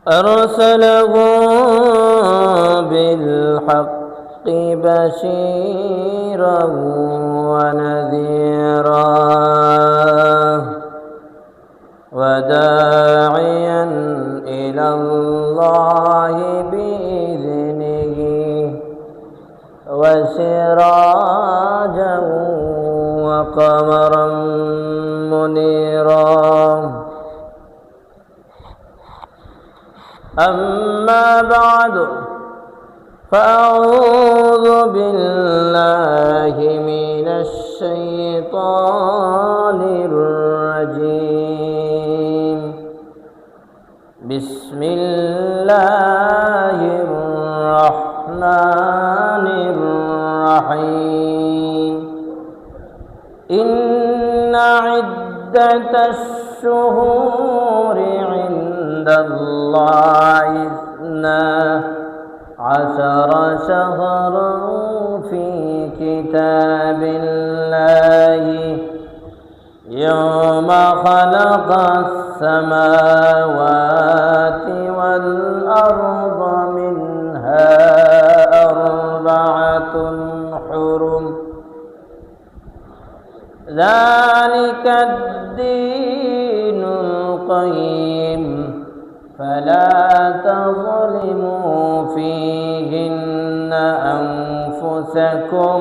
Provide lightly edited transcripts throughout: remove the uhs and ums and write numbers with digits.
أرسله بالحق بشيرا ونذيرا وداعيا إلى الله بإذنه وسراجا وقمرا منيرا. أما بعد فأعوذ بالله من الشيطان الرجيم. بسم الله الرحمن الرحيم. إن عدة الشهور عند الله 12 شهرا في كتاب الله يوم خلق السماوات والأرض منها 4 حرم ذلك الدين القيم فلا تظلموا فيهن أنفسكم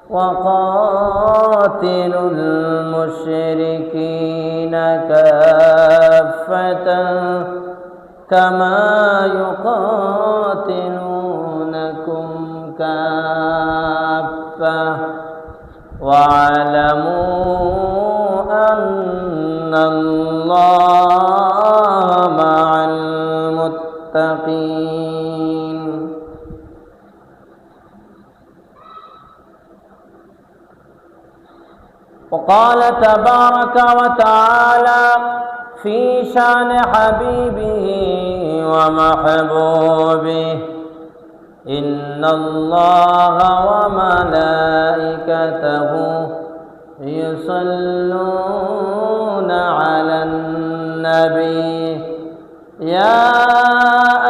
وقاتلوا المشركين كافة كما يقاتلونكم كافة واعلموا أن الله مع المتقين. وقال تبارك وتعالى في شان حبيبه ومحبوبه: إن الله وملائكته يصلون على النبي يا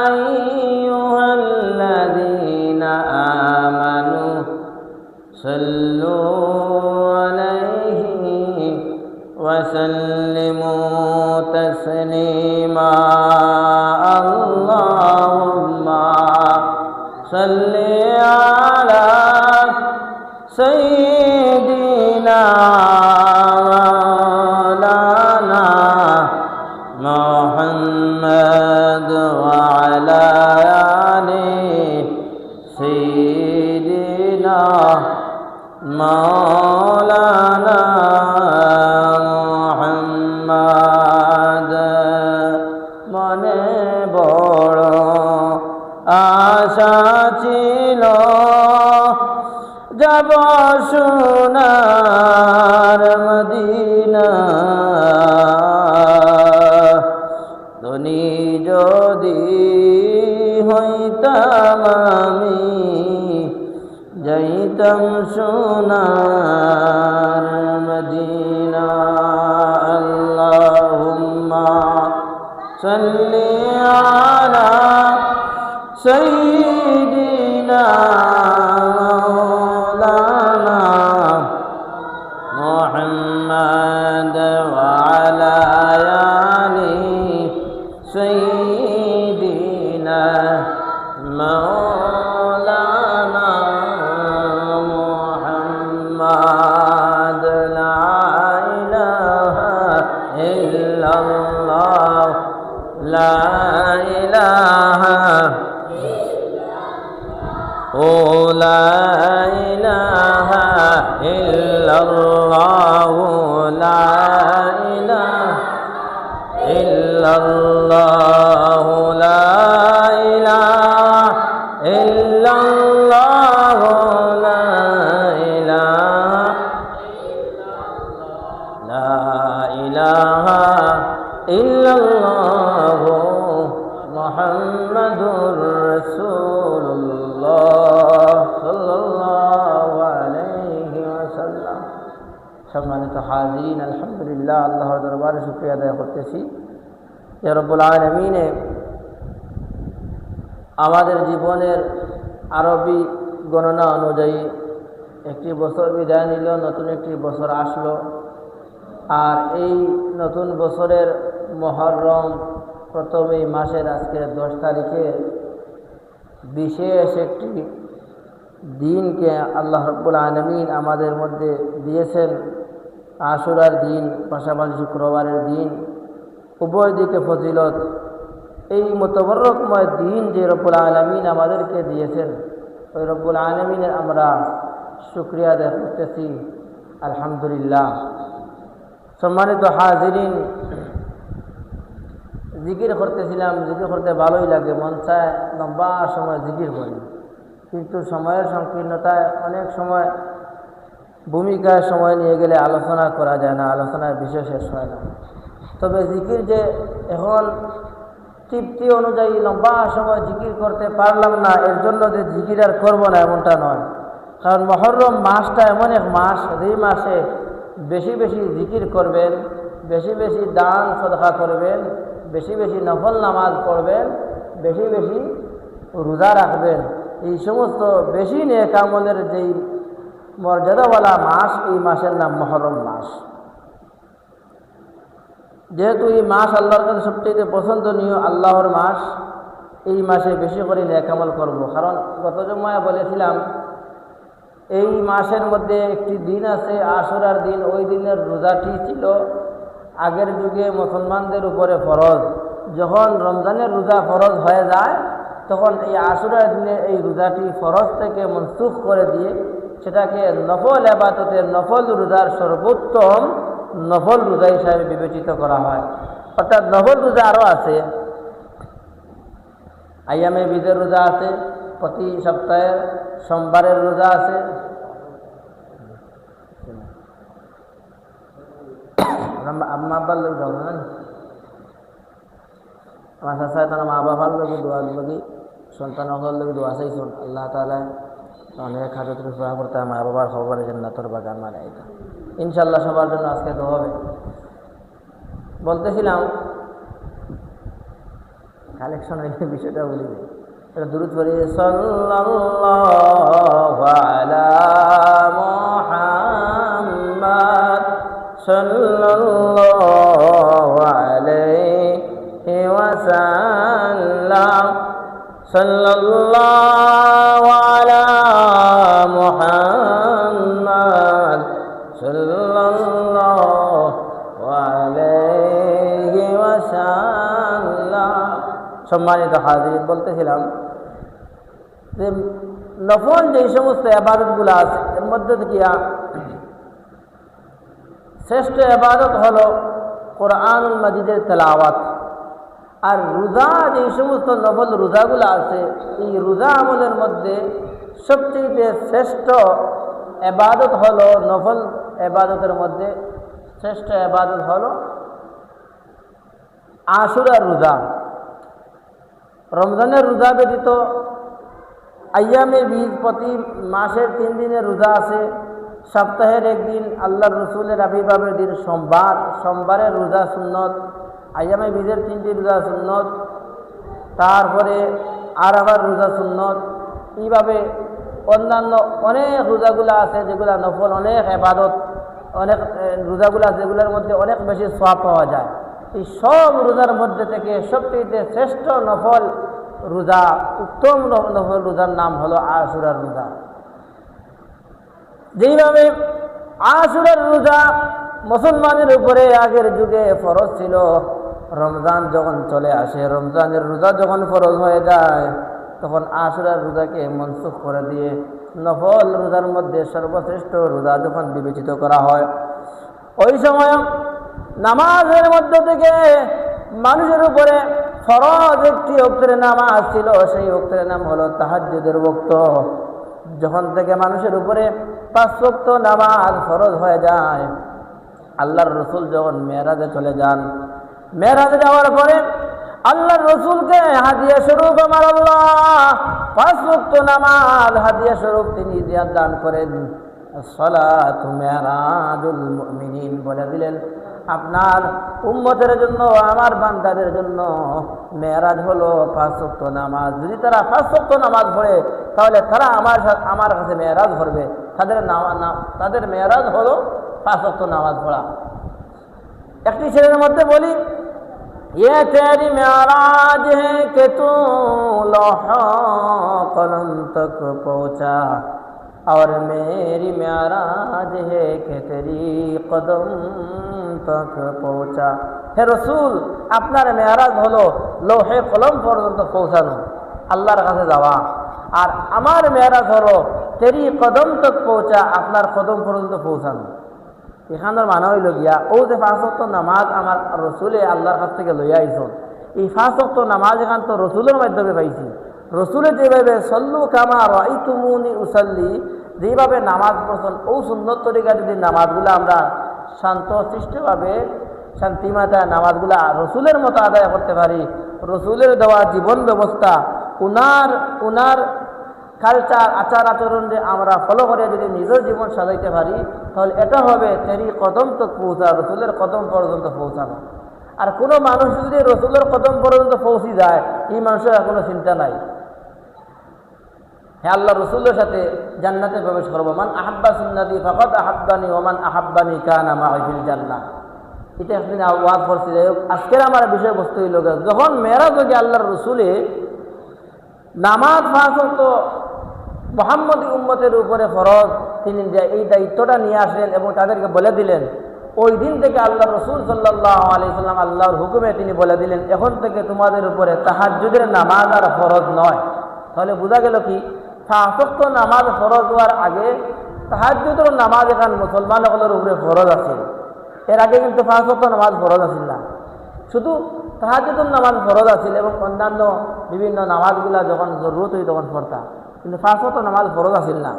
أيها الذين آمنوا صلوا عليه وسلموا تسليما. اللهم صل على سيدنا مولانا محمد وعلى آل سيدنا مولانا محمد। মনে বড় আশা ছিল যাব সোনার মদিনা, ধনী যদি হইতাম আমি যাইতাম সোনার মদিনা। আল্লাহুম্মা সাল্লি আলা সাইয়্যিদিনা মাওলানা মুহাম্মদ ওয়া আলা আলি সাইয়্যিদিনা মাওলানা মুহাম্মদ। লা ইলাহা ইল্লাল্লাহ লা ইলাহা ও লা ইলাহা ইল্লাল্লাহ লা ইলাহা ইল্লাল্লাহ লা ইলাহা ইল্লাল্লাহ লা ইলাহা ইল্লাল্লাহ মুহাম্মাদুর রাসূলুল্লাহ সাল্লাল্লাহু আলাইহি ওয়াসাল্লাম। সম্মানিত হাজিরিন, আলহামদুলিল্লাহ, আল্লাহর দরবারে শুকরিয়া আদায় করতেছি যে রব্বুল আলামিন আমাদের জীবনের আরবি গণনা অনুযায়ী একটি বছর বিদায় নিল, নতুন একটি বছর আসলো। আর এই নতুন বছরের মুহররম প্রথম এই মাসের আজকে 10 তারিখে বিশেষ একটি দিনকে আল্লাহ রাব্বুল আলামিন আমাদের মধ্যে দিয়েছেন। আশুরার দিন, পাশাপাশি শুক্রবারের দিন, উভয় দিকে ফজিলত। এই মুতাবাররকময় দিন যে রব্বুল আলামিন আমাদেরকে দিয়েছেন, ওই রব্বুল আলামিনের আমরা শুকরিয়া আদায় করতেছি, আলহামদুলিল্লাহ। সম্মানিত হাজিরিন, জিকির করতেছিলাম, জিকির করতে ভালোই লাগে, মন চায় লম্বা সময় জিকির করি, কিন্তু সময়ের সংকীর্ণতায় অনেক সময় ভূমিকায় সময় নিয়ে গেলে আলোচনা করা যায় না, আলোচনার বিষয় শেষ হয় না। তবে জিকির যে এখন তৃপ্তি অনুযায়ী লম্বা সময় জিকির করতে পারলাম না, এর জন্য যে জিকির আর করবো না এমনটা নয়। কারণ মুহররম মাসটা এমন এক মাস, যেই মাসে বেশি বেশি জিকির করবেন, বেশি বেশি দান সদকা করবেন, বেশি বেশি নফল নামাজ পড়বেন, বেশি বেশি রোজা রাখবেন। এই সমস্ত বেশি নেক আমলের যেই মর্যাদাওয়ালা মাস, এই মাসের নাম মুহররম মাস। যেহেতু এই মাস আল্লাহর কাছে সবচেয়ে পছন্দনীয় আল্লাহর মাস, এই মাসে বেশি করে নেক আমল করব। কারণ গত জুমায় বলেছিলাম, এই মাসের মধ্যে একটি দিন আছে আশুরার দিন। ওই দিনের রোজাটি ছিল আগের যুগে মুসলমানদের উপরে ফরজ। যখন রমজানের রোজা ফরজ হয়ে যায়, তখন এই আশুরার দিনে এই রোজাটি ফরজ থেকে মনসুখ করে দিয়ে সেটাকে নফল ইবাদতের, নফল রোজার সর্বোত্তম নফল রোজা হিসাবে বিবেচিত করা হয়। অর্থাৎ নফল রোজা আরও আছে, আইয়ামে বীজের রোজা আছে, প্রতি সপ্তাহের সোমবারের রোজা আছে, আম্মা আব্বার লোক যাবো না, আমার সাথে তারা মা বাবার লোক দোয়া লোক, সন্তান অগর লোক দোয়া চাইছেন আল্লাহ তাআলা অনেক হাজত রুফা করতে মা বাবার খবর জান্নাতের বাগান মানে এটা ইনশাআল্লাহ সবার জন্য আজকে দোয়া হবে। বলতেছিলাম কালেকশনের বিষয়টা বলি, এটা দুরূদ পড়ি, সাল্লাল্লাহু আলা মুহাম্মাদ সাল্লাল্লাহু আলাইহি ওয়াসাল্লাম, সাল্লাল্লাহু আলা মুহাম্মাদ সাল্লাল্লাহু আলাইহি ওয়াসাল্লাম। সম্মানিত হাজির, বলতেছিলাম যে নফল যে সমস্ত ইবাদতগুলো আছে, এর মধ্যে থেকে শ্রেষ্ঠ ইবাদত হলো কোরআনুল মাজিদের তেলাওয়াত। আর রোজা যে সমস্ত নফল রোজাগুলো আছে, এই রোজা আমলের মধ্যে সবচেয়ে শ্রেষ্ঠ ইবাদত হলো, নফল ইবাদতের মধ্যে শ্রেষ্ঠ ইবাদত হলো আশুরার রোজা। রমজানের রোজা ব্যতীত আইয়ামে বীজ প্রতি মাসের 3 দিনের রোজা আছে। সপ্তাহের একদিন আল্লাহর রসুলের আবির্ভাবের দিন সোমবার, সোমবারের রোজা সুন্নত। আইয়ামে বীজের 3টি রোজা সুন্নত, তারপরে আরাফার রোজা সুন্নত। এইভাবে অন্যান্য অনেক রোজাগুলো আছে যেগুলো নফল, অনেক ইবাদত, অনেক রোজাগুলো আছে যেগুলোর মধ্যে অনেক বেশি সওয়াব পাওয়া যায়। এই সব রোজার মধ্যে থেকে সবচেয়ে শ্রেষ্ঠ নফল রোজা, উত্তম নফল রোজার নাম হলো আশুরার রোজা। যেইভাবে আশুরার রোজা মুসলমানের উপরে আগের যুগে ফরজ ছিল, রমজান যখন চলে আসে, রমজানের রোজা যখন ফরজ হয়ে যায়, তখন আশুরার রোজাকে মনসুখ করে দিয়ে নফল রোজার মধ্যে সর্বশ্রেষ্ঠ রোজা যখন বিবেচিত করা হয়, ওই সময় নামাজের মধ্য থেকে মানুষের উপরে ফরজ একটি ওয়াক্তের নামাজ ছিল, সেই ওয়াক্তের নাম হলো তাহাজ্জুদের ওয়াক্ত। যখন থেকে মানুষের উপরে 5 ওয়াক্ত নামাজ ফরজ হয়ে যায়, আল্লাহর রসুল যখন মেরাজে চলে যান, মেরাজে যাওয়ার পরে আল্লাহর রসুলকে হাদিয়া স্বরূপ আমার আল্লাহ 5 ওয়াক্ত নামাজ হাদিয়া স্বরূপ তিনি দান করেন। সালাতু মিরাজুল মুমিনিন বলে দিলেন। আপনার উম্মতের জন্য, আমার বান্দাদের জন্য মেরাজ হলো 5 ওয়াক্ত নামাজ। যদি তারা 5 ওয়াক্ত নামাজ পড়ে তাহলে তারা আমার কাছে মেরাজ করবে। তাদের মেরাজ হলো 5 ওয়াক্ত নামাজ পড়া। একটি ছেলের মধ্যে বলি, ये तेरी मेराज है कि तू लौहा कलम तक पहुँचा, और मेरी मेराज है कि तेरी कदम तक पहुँचा। হে রসুল, আপনার মেরাজ হলো লৌহে কলম পর্যন্ত পৌঁছানো, আল্লাহর কাছে যাওয়া। আর আমার মেরাজ হলো তেরি কদম তক পৌঁছা, আপনার কদম পর্যন্ত পৌঁছানো। এখানের মানে হইল গিয়া ও যে 5 ওয়াক্ত নামাজ আমার রসুলে আল্লাহর কাছ থেকে লইয়া আইসন, এই 5 ওয়াক্ত নামাজ এখান তো রসুলের মাধ্যমে পাইছি। রসুলে যেভাবে সল্লু কামা রাআইতুমুনি উসাল্লি, যেভাবে নামাজ পড়ছেন ও সুন্নত তরিকা যদি নামাজগুলো আমরা শান্ত সৃষ্টভাবে শান্তিমাতা নামাজগুলা রসুলের মতো আদায় করতে পারি, রসুলের দেওয়া জীবন ব্যবস্থা, উনার কালচার আচার আচরণে আমরা ফলো করে যদি নিজের জীবন সাজাইতে পারি, তাহলে এটা হবে তেরি কদম তক পৌঁছা, রসুলের কদম পর্যন্ত পৌঁছানো। আর কোনো মানুষ যদি রসুলের কদম পর্যন্ত পৌঁছে যায়, এই মানুষের আর কোনো চিন্তা নাই, হ্যাঁ আল্লাহ রসুলের সাথে জান্নাতে প্রবেশ করবো। মান আহাব্বা সুন্নতি ফাকাদ আহাব্বানি ওমান আহাব্বানি কানা মাই ফিল জান্নাহ। এটা একদিন ওয়াজ করছি। যাই হোক, আজকের আমার বিষয়বস্তু হইল যখন মেরাজ হয়ে আল্লাহর রসুলে নামাজ 5 ওয়াক্ত মুহাম্মদী উম্মতের উপরে ফরজ, তিনি যে এই দায়িত্বটা নিয়ে আসলেন এবং তাদেরকে বলে দিলেন, ওই দিন থেকে আল্লাহ রসুল সাল্লাল্লাহু আলাইহি সাল্লাম আল্লাহর হুকুমে তিনি বলে দিলেন, এখন থেকে তোমাদের উপরে তাহাজ্জুদের নামাজ আর ফরজ নয়। তাহলে বোঝা গেল কি, 5 ওয়াক্ত নামাজ ফরজ হওয়ার আগে তাহাজ্জুদের নামাজ এখন মুসলমানদের উপরে ফরজ আছে। এর আগে কিন্তু 5 ওয়াক্ত নামাজ ফরজ আছিল না, শুধু তাহাজ্জুদের নামাজ ফরজ আছিল এবং অন্যান্য বিভিন্ন নামাজগুলা যখন জরুরত হই তখন পড়তা, কিন্তু 5 ওয়াক্ত নামাজ ফরজ আছিল না।